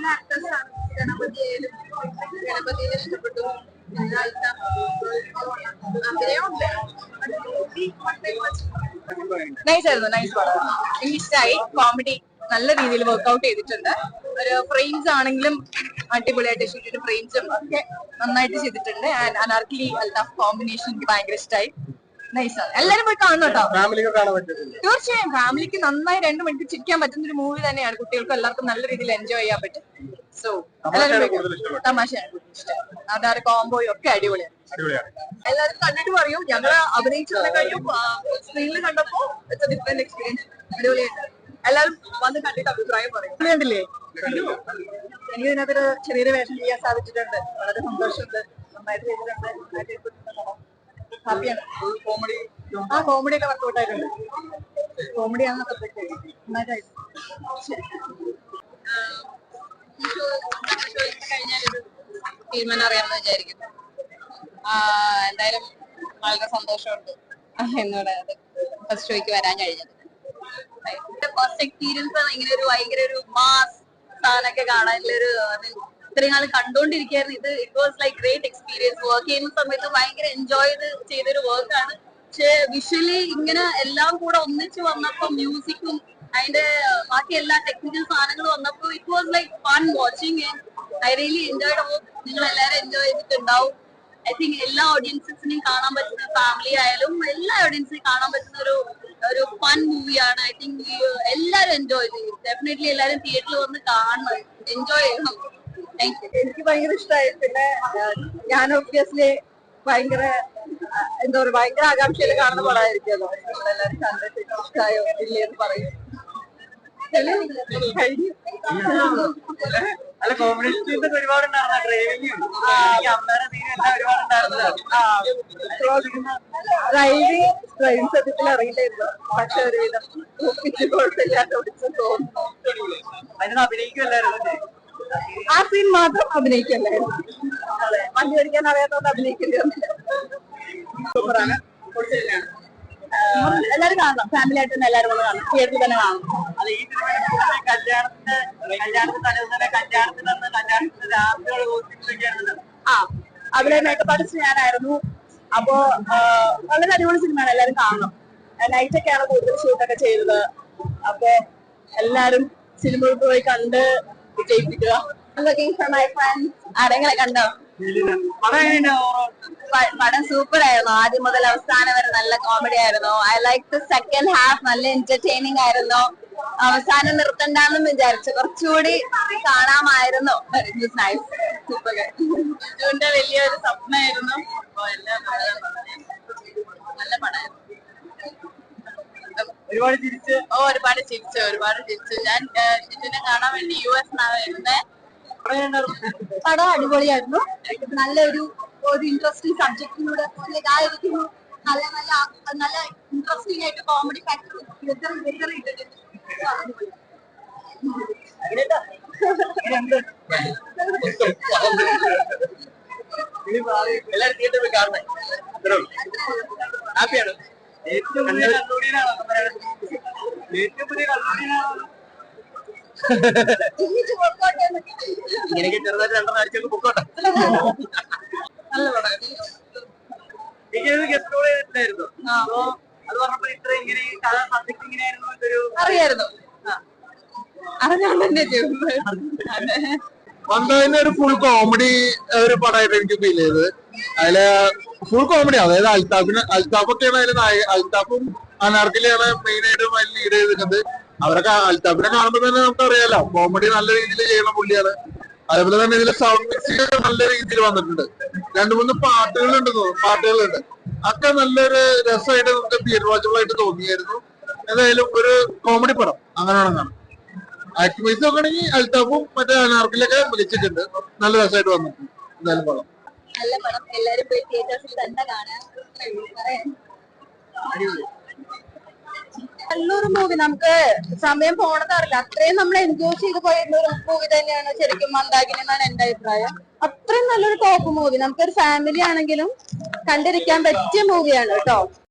നല്ല ആക്ടേഴ്സ് ആണ്. ഗണപതിയെ ഇഷ്ടപ്പെട്ടു. അഭിനയമുണ്ട്. നൈസ് ആയിരുന്നു, നൈസ് പടം. ഇഷ്ടമായി. കോമഡി നല്ല രീതിയിൽ വർക്ക്ഔട്ട് ചെയ്തിട്ടുണ്ട്. ഒരു ഫ്രെയിംസ് ആണെങ്കിലും അടിപൊളിയായിട്ട് ചെയ്തിട്ട് ഫ്രെയിംസും ഒക്കെ നന്നായിട്ട് ചെയ്തിട്ടുണ്ട്. ആൻഡ് അനാർക്കലി അൽതാഫ് കോമ്പിനേഷൻ എനിക്ക് ഭയങ്കര ഇഷ്ടമായി. നൈസാണ്. എല്ലാരും പോയി കാണണം കേട്ടോ. തീർച്ചയായും ഫാമിലിക്ക് നന്നായി 2 മണിക്ക് ചിരിക്കാൻ പറ്റുന്ന ഒരു മൂവി തന്നെയാണ്. കുട്ടികൾക്ക് എല്ലാവർക്കും നല്ല രീതിയിൽ എൻജോയ് ചെയ്യാൻ പറ്റും. സോ തമാശയാണ് ഇഷ്ടം. അതായത് കോംബോയും ഒക്കെ അടിപൊളിയാണ്. എല്ലാരും കണ്ടിട്ട് പറയൂ. ഞങ്ങള് അഭിനയിച്ചതിനെ കഴിയും സ്ക്രീനിൽ കണ്ടപ്പോ ഇറ്റ്സ് എ ഡിഫറെന്റ് എക്സ്പീരിയൻസ്. അടിപൊളിയായിട്ട് എല്ലാരും വന്ന് കണ്ടിട്ട് അഭിപ്രായം പറയും. കണ്ടില്ലേ? എനിക്ക് ഇതിനകത്തൊരു ചെറിയൊരു വേഷം ചെയ്യാൻ സാധിച്ചിട്ടുണ്ട്. വളരെ സന്തോഷമുണ്ട്. നന്നായിട്ട് ചെയ്തിട്ടുണ്ട്. ഹാപ്പിയാണ്. ആ കോമഡി ഒക്കെ വർക്കൗട്ട് ആയിട്ടുണ്ട്. കോമഡിയാണ് സബ്ജക്ട്. നന്നായിട്ടായിരുന്നു. കഴിഞ്ഞാലൊരു തീരുമാനം അറിയാമെന്ന് വിചാരിക്കുന്നു. എന്തായാലും വളരെ സന്തോഷമുണ്ട് എന്നോട് ഫസ്റ്റ് ഷോയ്ക്ക് വരാൻ കഴിഞ്ഞത്. ഫസ്റ്റ് എക്സ്പീരിയൻസ് ഇങ്ങനെ ഒരു ഭയങ്കര ഒരു മാസ് സാധനമൊക്കെ കാണാനുള്ളൊരു ഇത്രയും നാൾ കണ്ടോണ്ടിരിക്കുകയായിരുന്നു. It was like great experience. Work ചെയ്യുന്ന സമയത്ത് ഭയങ്കര എൻജോയ് ചെയ്തൊരു വർക്കാണ്. പക്ഷെ വിഷ്വലി ഇങ്ങനെ എല്ലാം കൂടെ ഒന്നിച്ച് വന്നപ്പോ മ്യൂസിക്കും അതിന്റെ ബാക്കി എല്ലാ ടെക്നിക്കൽ സാധനങ്ങളും വന്നപ്പോ it was like fun watching. I really enjoyed. Hope നിങ്ങൾ എല്ലാവരും എൻജോയ് ചെയ്തിട്ടുണ്ടാവും. ഐ തിങ്ക് എല്ലാ ഓഡിയൻസിനെയും കാണാൻ പറ്റുന്ന, ഫാമിലി ആയാലും എല്ലാ ഓഡിയൻസിനെയും കാണാൻ പറ്റുന്ന ഒരു ഫൺ മൂവിയാണ്. ഐ തിങ്ക് എല്ലാവരും എൻജോയ് ചെയ്യും. ഡെഫിനറ്റ്ലി എല്ലാവരും തിയേറ്ററിൽ വന്ന് കാണണം, എൻജോയ് ചെയ്യണം. എനിക്ക് ഭയങ്കര ഇഷ്ടമായി. പിന്നെ ഞാൻ ഒബ്വിയസ്ലി ഭയങ്കര എന്താ പറയുക, ഭയങ്കര ആകാംക്ഷയിൽ കാണുന്ന പടമായിരിക്കുമല്ലോ. നമ്മളെല്ലാവരും കണ്ടിട്ട് ഇഷ്ടമായോ ഇല്ലേന്ന് പറയും. ഡ്രൈവിംഗ് സത്യത്തിൽ അറിയില്ലായിരുന്നു. പക്ഷെ ഒരുവിധം കുഴപ്പമില്ലാത്ത ഓടിച്ചെന്ന് തോന്നുന്നു. അഭിനയിക്കുമല്ലായിരുന്നു. ആ സീൻ മാത്രം അഭിനയിക്കല്ലായിരുന്നു. അതെ, വണ്ടി ഓടിക്കാൻ അറിയാത്തതുകൊണ്ട് അഭിനയിക്കേണ്ടി വന്നില്ല. സൂപ്പറാണ്. എല്ലാരും കാണണം. ഫാമിലി ആയിട്ട് തന്നെ എല്ലാരും കൂടെ കാണണം. തിയേറ്ററിൽ തന്നെ കാണണം. ആ, അവിടെ മേക്കപ്പ് ആർട്ടിസ്റ്റ് ഞാനായിരുന്നു. അപ്പോ വളരെ അടിപൊളി സിനിമയാണ്. എല്ലാരും കാണണം. നൈറ്റ് ഒക്കെയാണ് കൂടുതൽ ഷൂട്ടൊക്കെ ചെയ്തത്. അപ്പൊ എല്ലാരും സിനിമകൾക്ക് പോയി കണ്ട് വിജയിപ്പിക്കുക. ആരെങ്കിലും കണ്ടോ? പടം സൂപ്പർ ആയിരുന്നു. ആദ്യം മുതൽ അവസാനം വരെ നല്ല കോമഡി ആയിരുന്നു. I like the second half. നല്ല എന്റർടൈനിങ് ആയിരുന്നു. അവസാനം നിർത്തണ്ടെന്നും വിചാരിച്ചു. കുറച്ചുകൂടി കാണാമായിരുന്നു. സൂപ്പർ. ജിജുവിന്റെ വലിയൊരു സ്വപ്നമായിരുന്നു. നല്ല പടമായിരുന്നു. ഒരുപാട് ചിരിച്ചു. ഒരുപാട് ചിരിച്ചു. ഞാൻ ജിജുവിനെ കാണാൻ വേണ്ടി US വരുന്നേ. പടം അടിപൊളിയായിരുന്നു. നല്ലൊരു ഇൻട്രസ്റ്റിംഗ് സബ്ജക്റ്റിലൂടെ ആയിരിക്കുന്നു. നല്ല ഇൻട്രസ്റ്റിംഗ് ആയിട്ട് കോമഡി ഫാക്ടർ ഇട്ടിട്ടുണ്ട്. എല്ലാവരും തിയേറ്ററിൽ കാണണേ. ഹാപ്പിയാണ്. ഏറ്റവും പുതിയ ഇങ്ങനെയൊക്കെ ചെറുതായിട്ട് 2 അടിച്ചൊക്കെ പൊക്കോട്ടെ. നല്ല പടമായിരുന്നു. ഗസ്റ്റ് റോൾ ചെയ്തിട്ടുണ്ടായിരുന്നു. അപ്പോ അത് പറഞ്ഞപ്പോ ഇത്ര ഇങ്ങനെ സബ്ജക്ട് ഇങ്ങനെയായിരുന്നു അറിയായിരുന്നു. അറിഞ്ഞോണ്ട് തന്നെ വന്നതിന് ഒരു ഫുൾ കോമഡി ഒരു പടമായിട്ട് എനിക്ക് ഫീൽ ചെയ്തത്. അതില് ഫുൾ കോമഡി. അതായത് അൽത്താഫൊക്കെയാണ് അതിൽ നായകൻ. അൽത്താഫും അനാർക്കലിയാണ് മെയിൻ ആയിട്ട് ലീഡ് ചെയ്തിരിക്കുന്നത്. അവരൊക്കെ അൽത്താഫിനെ കാണുമ്പോൾ തന്നെ നമുക്കറിയാലോ കോമഡി നല്ല രീതിയിൽ ചെയ്യുന്ന പുള്ളിയാണ്. അതേപോലെ തന്നെ ഇതിൽ സൗണ്ട് മിക്സിംഗ് നല്ല രീതിയിൽ വന്നിട്ടുണ്ട്. 2-3 പാട്ടുകളുണ്ട്. അതൊക്കെ നല്ലൊരു രസമായിട്ട് നമുക്ക് തിയേറ്റർ വാച്ചബിൾ ആയിട്ട് തോന്നിയായിരുന്നു. ഏതായാലും ഒരു കോമഡി പടം അങ്ങനെ കാണാം. ആക്ടിങ് വൈസ് നോക്കുകയാണെങ്കിൽ അൽത്താഫും മറ്റേ അനാർക്കലിയൊക്കെ വിളിച്ചിട്ടുണ്ട്. നല്ല രസമായിട്ട് വന്നിട്ടുണ്ട്. എന്തായാലും പടം നല്ല പടം. എല്ലാരും പോയി തിയേറ്റേഴ്സിൽ തന്നെ കാണാൻ. നല്ലൊരു മൂവി. നമുക്ക് സമയം പോണതറിയില്ല. അത്രയും നമ്മൾ എൻജോയ് ചെയ്ത് പോയിരുന്ന ഒരു മൂവി തന്നെയാണ് ശരിക്കും മന്ദാകിനി എന്നാണ് എന്റെ അഭിപ്രായം. അത്രയും നല്ലൊരു ടോപ്പ് മൂവി. നമുക്കൊരു ഫാമിലി ആണെങ്കിലും കണ്ടിരിക്കാൻ പറ്റിയ മൂവിയാണ് കേട്ടോ.